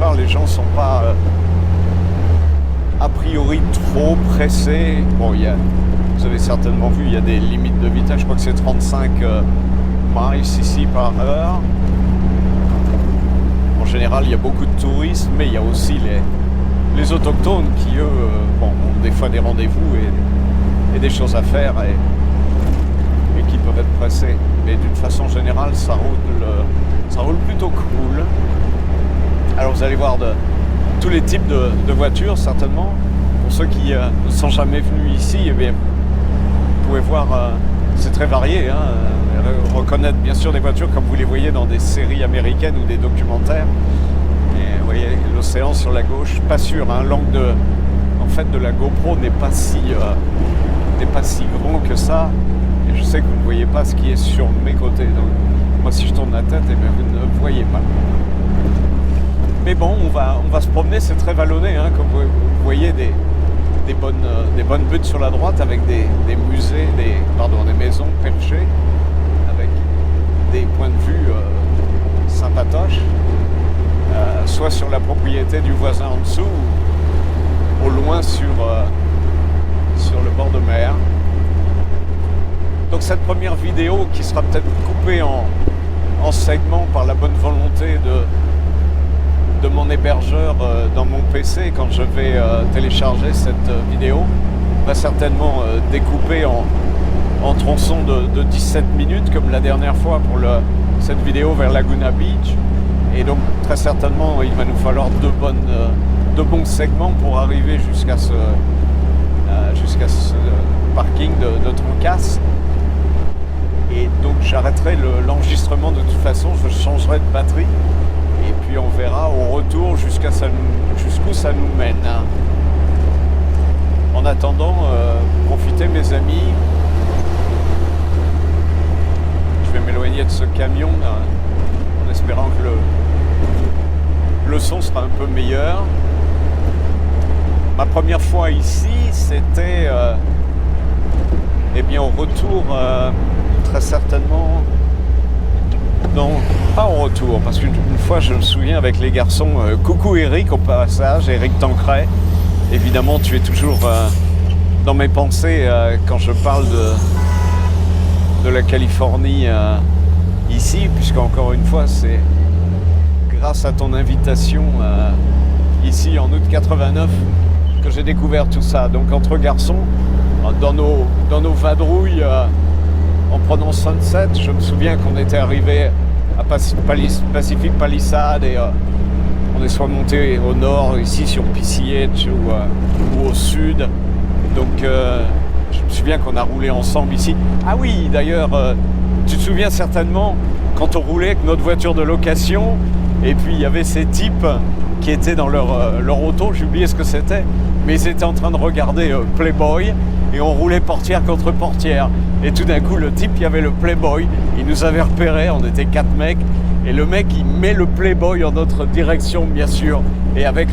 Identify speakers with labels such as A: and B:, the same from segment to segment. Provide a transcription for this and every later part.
A: plupart, les gens sont pas a priori trop pressés. Bon, vous avez certainement vu, il y a des limites de vitesse. Je crois que c'est 35 miles ici par heure. En général, il y a beaucoup de touristes, mais il y a aussi les autochtones qui, eux, ont des fois des rendez-vous et des choses à faire et qui peuvent être pressés. Mais d'une façon générale, ça roule plutôt cool. Alors vous allez voir tous les types de voitures, certainement. Pour ceux qui ne sont jamais venus ici, eh bien, vous pouvez voir, c'est très varié. Reconnaître bien sûr des voitures comme vous les voyez dans des séries américaines ou des documentaires. Et vous voyez l'océan sur la gauche, pas sûr, l'angle de la GoPro n'est pas si grand que ça. Et je sais que vous ne voyez pas ce qui est sur mes côtés. Donc moi si je tourne la tête, eh bien, vous ne voyez pas. Mais bon, on va se promener, c'est très vallonné, comme vous voyez des bonnes buttes sur la droite avec des musées, des maisons perchées avec des points de vue sympatoches, soit sur la propriété du voisin en dessous ou au loin sur le bord de mer. Donc cette première vidéo qui sera peut-être coupée en segments par la bonne volonté de mon hébergeur dans mon PC quand je vais télécharger cette vidéo va certainement découper en tronçons de 17 minutes comme la dernière fois pour cette vidéo vers Laguna Beach, et donc très certainement il va nous falloir de bons segments pour arriver jusqu'à ce parking de Troncas. Et donc j'arrêterai l'enregistrement de toute façon, je changerai de batterie et puis on verra au retour jusqu'où ça nous mène. En attendant, profitez mes amis. Je vais m'éloigner de ce camion en espérant que le son sera un peu meilleur. Ma première fois ici, c'était au retour, très certainement. Non, pas au retour, parce qu'une fois, je me souviens avec les garçons, coucou Eric au passage, Eric Tancret. Évidemment, tu es toujours dans mes pensées quand je parle de la Californie ici, puisqu'encore une fois, c'est grâce à ton invitation ici en août 89 que j'ai découvert tout ça. Donc entre garçons, dans nos vadrouilles en prenant Sunset, je me souviens qu'on était arrivé à Pacific Palisades et on est soit monté au nord ici sur PCH ou au sud. Donc je me souviens qu'on a roulé ensemble ici. Ah oui, d'ailleurs, tu te souviens certainement quand on roulait avec notre voiture de location et puis il y avait ces types qui étaient dans leur auto, j'ai oublié ce que c'était, mais ils étaient en train de regarder Playboy et on roulait portière contre portière. Et tout d'un coup, le type, il y avait le Playboy, il nous avait repérés, on était 4 mecs, et le mec, il met le Playboy en notre direction, bien sûr, et avec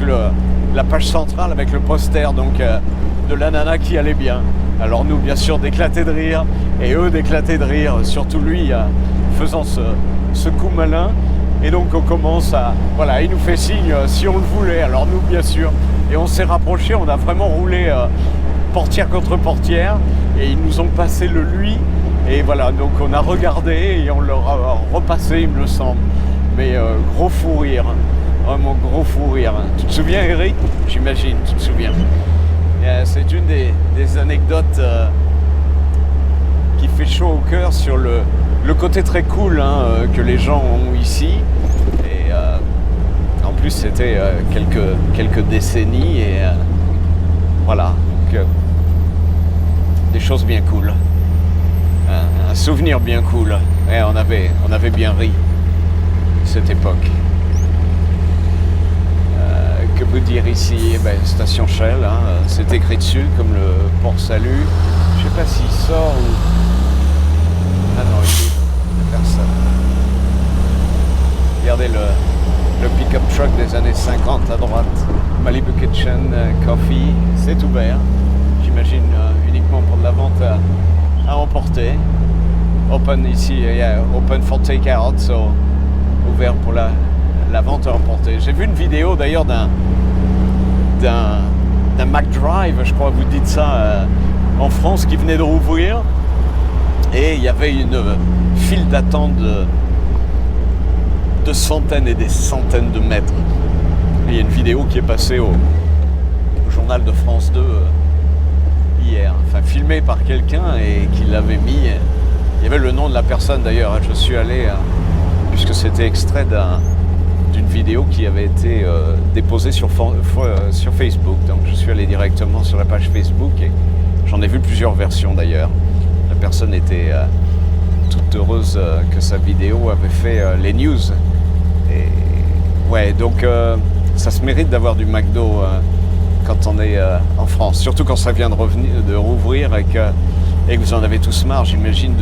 A: la page centrale, avec le poster, donc de la nana qui allait bien. Alors nous, bien sûr, d'éclater de rire, et eux d'éclater de rire, surtout lui, faisant ce coup malin. Et donc on commence voilà, il nous fait signe si on le voulait, alors nous, bien sûr, et on s'est rapprochés, on a vraiment roulé portière contre portière, et ils nous ont passé le lui, et voilà, donc on a regardé et on leur a repassé, il me le semble. Mais gros fou rire, vraiment gros fou rire. Tu te souviens, Eric? J'imagine, tu te souviens. C'est une des anecdotes qui fait chaud au cœur sur le côté très cool que les gens ont ici. Et en plus, c'était quelques décennies, et voilà, donc des choses bien cool. Un souvenir bien cool. Et on avait bien ri cette époque. Que vous dire ici? Station Shell, c'est écrit dessus comme le port Salut. Je sais pas s'il sort ou... Ah non, il n'y a personne. Regardez le pick-up truck des années 50 à droite. Malibu Kitchen Coffee, c'est ouvert. J'imagine uniquement pour de la vente à emporter. Open ici, open for take-out, so ouvert pour la vente à emporter. J'ai vu une vidéo d'ailleurs d'un McDrive, je crois que vous dites ça, en France, qui venait de rouvrir. Et il y avait une file d'attente de centaines et des centaines de mètres. Et il y a une vidéo qui est passée au journal de France 2 hier, enfin filmée par quelqu'un et qui l'avait mis. Il y avait le nom de la personne d'ailleurs. Je suis allé, puisque c'était extrait d'une vidéo qui avait été déposée sur Facebook. Donc je suis allé directement sur la page Facebook et j'en ai vu plusieurs versions d'ailleurs. La personne était toute heureuse que sa vidéo avait fait les news. Et ouais, donc ça se mérite d'avoir du McDo quand on est en France, surtout quand ça vient de rouvrir et que vous en avez tous marre, j'imagine,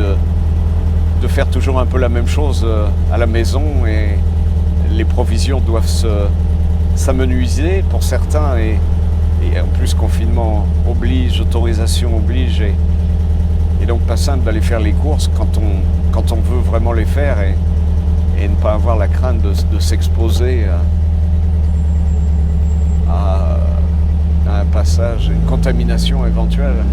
A: de faire toujours un peu la même chose à la maison, et les provisions doivent s'amenuiser pour certains, et en plus confinement oblige, autorisation oblige, et donc pas simple d'aller faire les courses quand on veut vraiment les faire et ne pas avoir la crainte de s'exposer à un passage, une contamination éventuelle.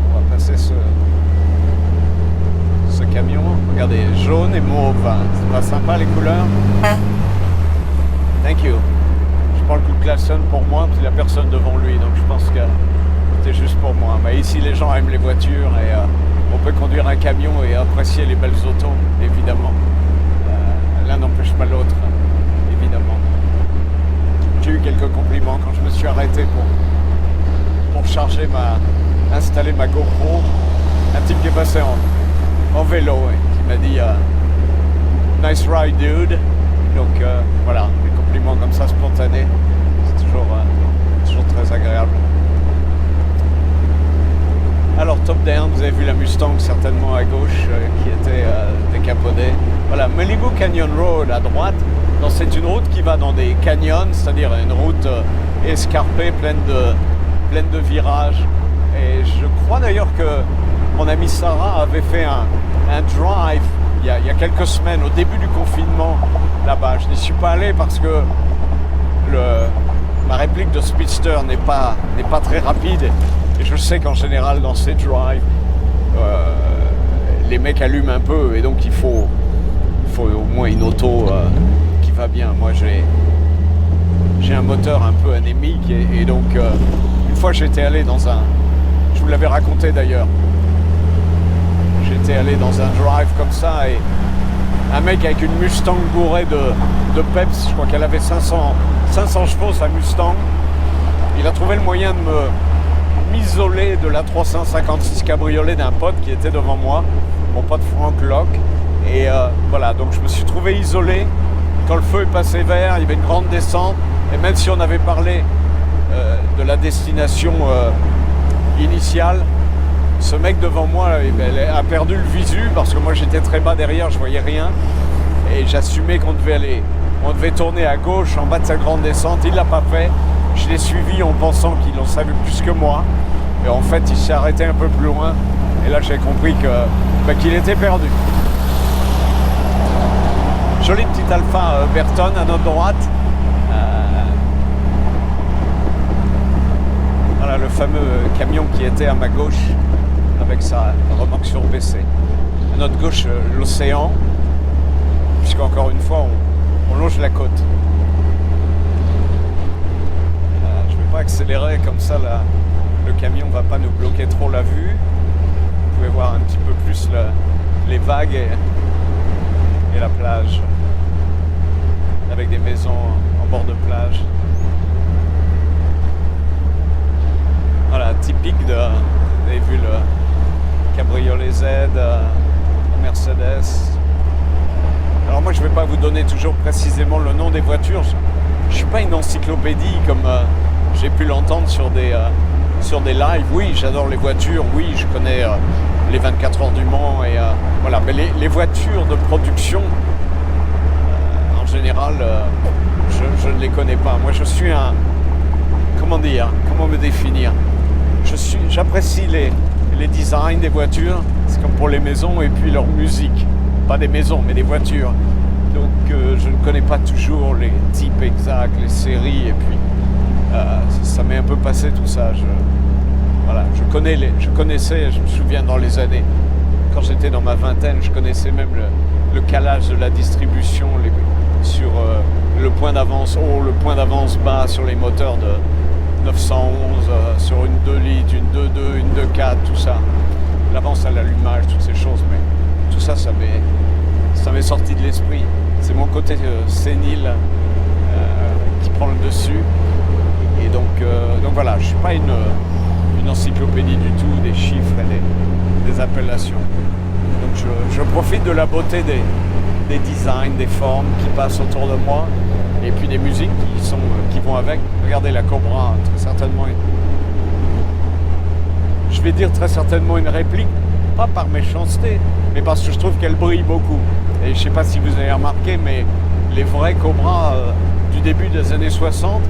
A: On va passer ce camion. Regardez, jaune et mauve. C'est pas sympa les couleurs? Thank you. Je prends le coup de klaxon pour moi, puis la personne devant lui, donc je pense que c'était juste pour moi. Mais ici, les gens aiment les voitures et on peut conduire un camion et apprécier les belles autos, évidemment. L'un n'empêche pas l'autre, évidemment. J'ai eu quelques compliments quand je me suis arrêté pour installer ma GoPro. Un type qui est passé en vélo et qui m'a dit nice ride, dude. Donc voilà, des compliments comme ça spontanés, c'est toujours très agréable. Alors top down, vous avez vu la Mustang certainement à gauche qui était décapotée. Voilà, Malibu Canyon Road à droite. Donc, c'est une route qui va dans des canyons, c'est-à-dire une route escarpée, pleine de virages. Et je crois d'ailleurs que mon amie Sarah avait fait un drive il y a quelques semaines, au début du confinement, là-bas. Je n'y suis pas allé parce que ma réplique de Speedster n'est pas très rapide. Et je sais qu'en général, dans ces drives, les mecs allument un peu. Et donc, il faut au moins une auto qui va bien. Moi, j'ai un moteur un peu anémique. Et donc, une fois, j'étais allé dans un... Je vous l'avais raconté d'ailleurs. J'étais allé dans un drive comme ça et un mec avec une Mustang bourrée de peps, je crois qu'elle avait 500 chevaux sa Mustang, il a trouvé le moyen de m'isoler de la 356 cabriolet d'un pote qui était devant moi, mon pote Frank Locke. Et voilà, donc je me suis trouvé isolé. Quand le feu est passé vert, il y avait une grande descente, et même si on avait parlé de la destination initiale, ce mec devant moi a perdu le visu parce que moi j'étais très bas derrière, je voyais rien et j'assumais qu'on devait tourner à gauche en bas de sa grande descente. Il l'a pas fait, je l'ai suivi en pensant qu'il en savait plus que moi et en fait il s'est arrêté un peu plus loin et là j'ai compris qu'il était perdu. Jolie petite Alfa Berton à notre droite. Voilà le fameux camion qui était à ma gauche avec sa remorque surbaissée. À notre gauche, l'océan, puisqu'encore une fois, on longe la côte. Je ne vais pas accélérer comme ça, le camion ne va pas nous bloquer trop la vue. Vous pouvez voir un petit peu plus les vagues et la plage, avec des maisons en bord de plage. Voilà, typique de... Vous avez vu le cabriolet Z, Mercedes. Alors moi je ne vais pas vous donner toujours précisément le nom des voitures. Je ne suis pas une encyclopédie comme j'ai pu l'entendre sur des lives. Oui, j'adore les voitures, oui, je connais les 24 heures du Mans et voilà. Mais les voitures de production, général, je ne les connais pas. Moi, je suis un... Comment me définir? J'apprécie les designs des voitures, c'est comme pour les maisons, et puis leur musique. Pas des maisons, mais des voitures. Donc, je ne connais pas toujours les types exacts, les séries, et puis ça m'est un peu passé tout ça. Je connaissais, je me souviens dans les années, quand j'étais dans ma vingtaine, je connaissais même le calage de la distribution sur le point d'avance haut, le point d'avance bas sur les moteurs de 911, sur une 2 litres, une 2.2, une 2.4, tout ça. L'avance à l'allumage, toutes ces choses, mais tout ça, ça m'est sorti de l'esprit. C'est mon côté sénile qui prend le dessus. Et donc voilà, je ne suis pas une encyclopédie du tout des chiffres et des appellations. Donc je profite de la beauté des designs, des formes qui passent autour de moi et puis des musiques qui vont avec. Regardez la Cobra, je vais dire très certainement une réplique, pas par méchanceté, mais parce que je trouve qu'elle brille beaucoup. Et je ne sais pas si vous avez remarqué, mais les vraies Cobras du début des années 60,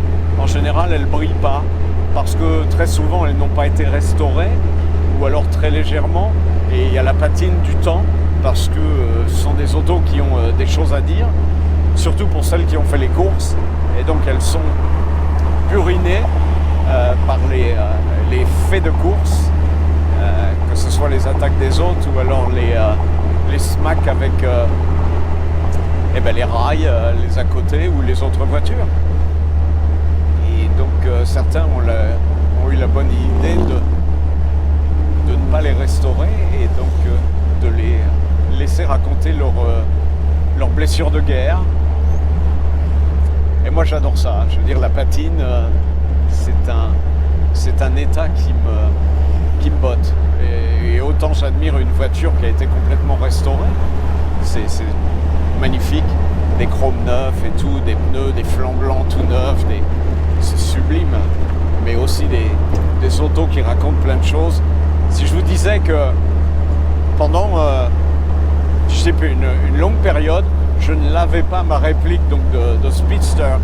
A: en général, elles ne brillent pas, parce que très souvent, elles n'ont pas été restaurées, ou alors très légèrement, et il y a la patine du temps, parce que ce sont des autos qui ont des choses à dire, surtout pour celles qui ont fait les courses, et donc elles sont burinées par les faits de course, que ce soit les attaques des autres, ou alors les smacks avec les rails, les à côté, ou les autres voitures. Et donc certains ont eu la bonne idée de ne pas les restaurer et donc de les laisser raconter leurs blessures de guerre. Et moi j'adore ça. Je veux dire, la patine, c'est un état qui me botte. Et autant j'admire une voiture qui a été complètement restaurée. C'est magnifique. Des chromes neufs et tout, des pneus, des flancs blancs tout neufs, c'est sublime. Mais aussi des autos qui racontent plein de choses. Si je vous disais que pendant je sais plus, une longue période, je ne lavais pas ma réplique donc de Speedster,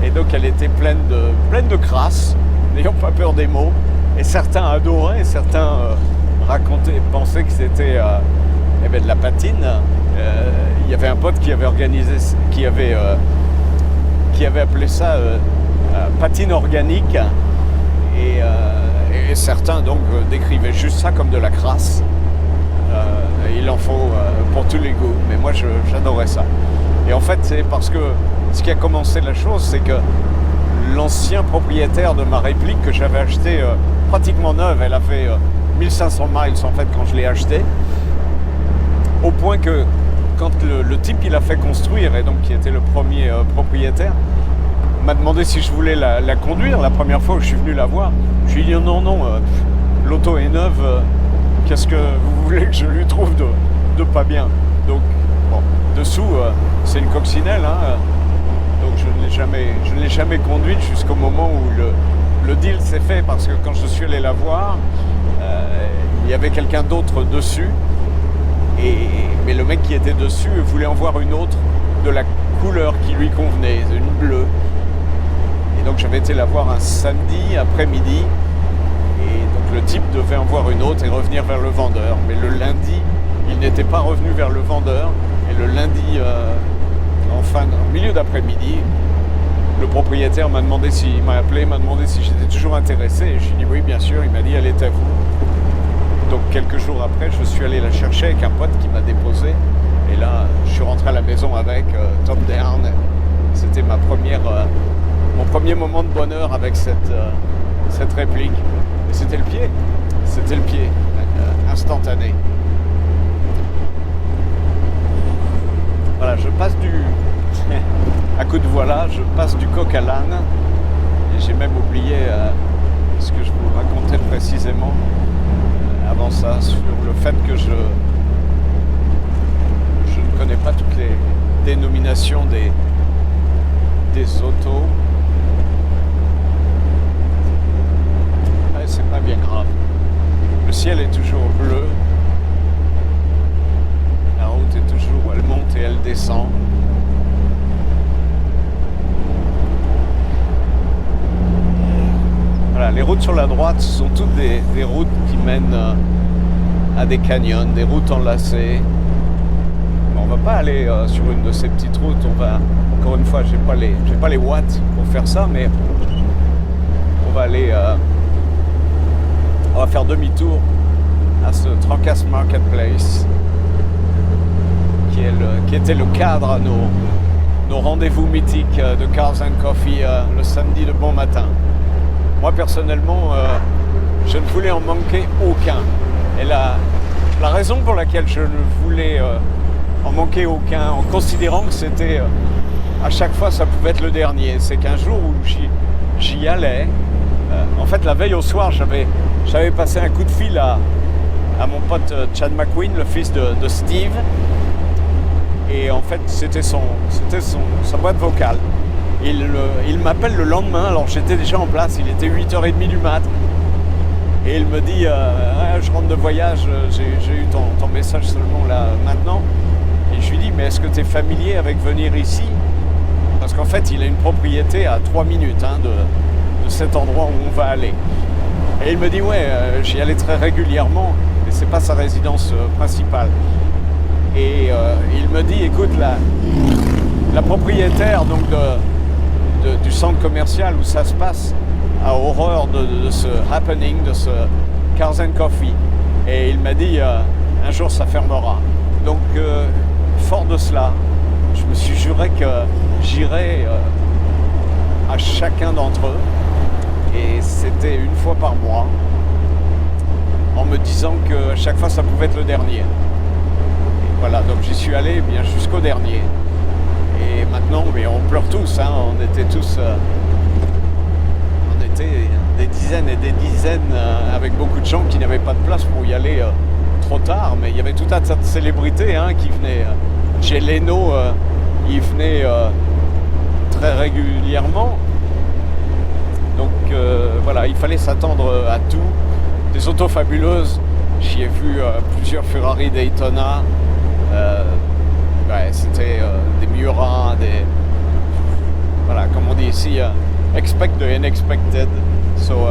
A: et donc elle était pleine de crasse, n'ayons pas peur des mots, et certains adoraient, et certains pensaient que c'était de la patine. Il y avait un pote qui avait appelé ça patine organique, et certains donc décrivaient juste ça comme de la crasse. Il en faut pour tous les goûts, mais moi j'adorais ça. Et en fait, c'est parce que ce qui a commencé la chose, c'est que l'ancien propriétaire de ma réplique que j'avais achetée pratiquement neuve, elle a fait 1500 miles en fait quand je l'ai achetée, au point que quand le type il a fait construire, et donc qui était le premier propriétaire, m'a demandé si je voulais la conduire la première fois où je suis venu la voir. Je lui ai dit non, l'auto est neuve, qu'est-ce que vous voulez que je lui trouve de pas bien? Donc, bon, dessous, c'est une coccinelle, hein, donc je ne l'ai jamais conduite jusqu'au moment où le deal s'est fait, parce que quand je suis allé la voir, il y avait quelqu'un d'autre dessus, mais le mec qui était dessus voulait en voir une autre de la couleur qui lui convenait, une bleue. Et donc j'avais été la voir un samedi après-midi, et donc le type devait en voir une autre et revenir vers le vendeur. Mais le lundi, il n'était pas revenu vers le vendeur, et le lundi, en milieu d'après-midi, le propriétaire m'a demandé si j'étais toujours intéressé, et je lui ai dit oui bien sûr. Il m'a dit elle est à vous. Donc quelques jours après, je suis allé la chercher avec un pote qui m'a déposé, et là je suis rentré à la maison avec top down. C'était mon premier moment de bonheur avec cette réplique. Et c'était le pied instantané. Voilà, je passe à coup de voilà, je passe du coq à l'âne, et j'ai même oublié ce que je vous racontais précisément avant ça, sur le fait que je ne connais pas toutes les dénominations des autos. Ouais, c'est pas bien grave. Le ciel est toujours bleu. La route est toujours, elle monte et elle descend. routes sur la droite sont toutes des routes qui mènent à des canyons, des routes enlacées. On va pas aller sur une de ces petites routes. On va, encore une fois, j'ai pas les watts pour faire ça, mais on va aller, on va faire demi-tour à ce Trancas Marketplace, qui était le cadre à nos rendez-vous mythiques de Cars and Coffee le samedi de bon matin. Moi personnellement, je ne voulais en manquer aucun. Et la raison pour laquelle je ne voulais en manquer aucun, en considérant que c'était à chaque fois ça pouvait être le dernier, c'est qu'un jour où j'y allais, en fait la veille au soir j'avais passé un coup de fil à mon pote Chad McQueen, le fils de Steve, et en fait c'était sa boîte vocale. Il m'appelle le lendemain, alors j'étais déjà en place, il était 8h30 du mat, et il me dit je rentre de voyage, j'ai eu ton message seulement là maintenant. Et je lui dis, mais est-ce que tu es familier avec venir ici? Parce qu'en fait, il a une propriété à 3 minutes de cet endroit où on va aller. Et il me dit, ouais, j'y allais très régulièrement, mais c'est pas sa résidence principale. Et il me dit, écoute, la propriétaire donc, du centre commercial où ça se passe a horreur de ce happening, de ce Cars and Coffee. Et il m'a dit, un jour ça fermera. Donc, fort de cela, je me suis juré que j'irais à chacun d'entre eux, et c'était une fois par mois, en me disant que à chaque fois ça pouvait être le dernier. Et voilà, donc j'y suis allé bien jusqu'au dernier. Et maintenant, mais on pleure tous, hein, on était tous, on était des dizaines et des dizaines avec beaucoup de gens qui n'avaient pas de place pour y aller trop tard, mais il y avait tout un tas de célébrités qui venaient. Jay Leno, il venait très régulièrement. Donc voilà, il fallait s'attendre à tout. Des autos fabuleuses. J'y ai vu plusieurs Ferrari Daytona. C'était des Miura, voilà, comme on dit ici, expect the unexpected. So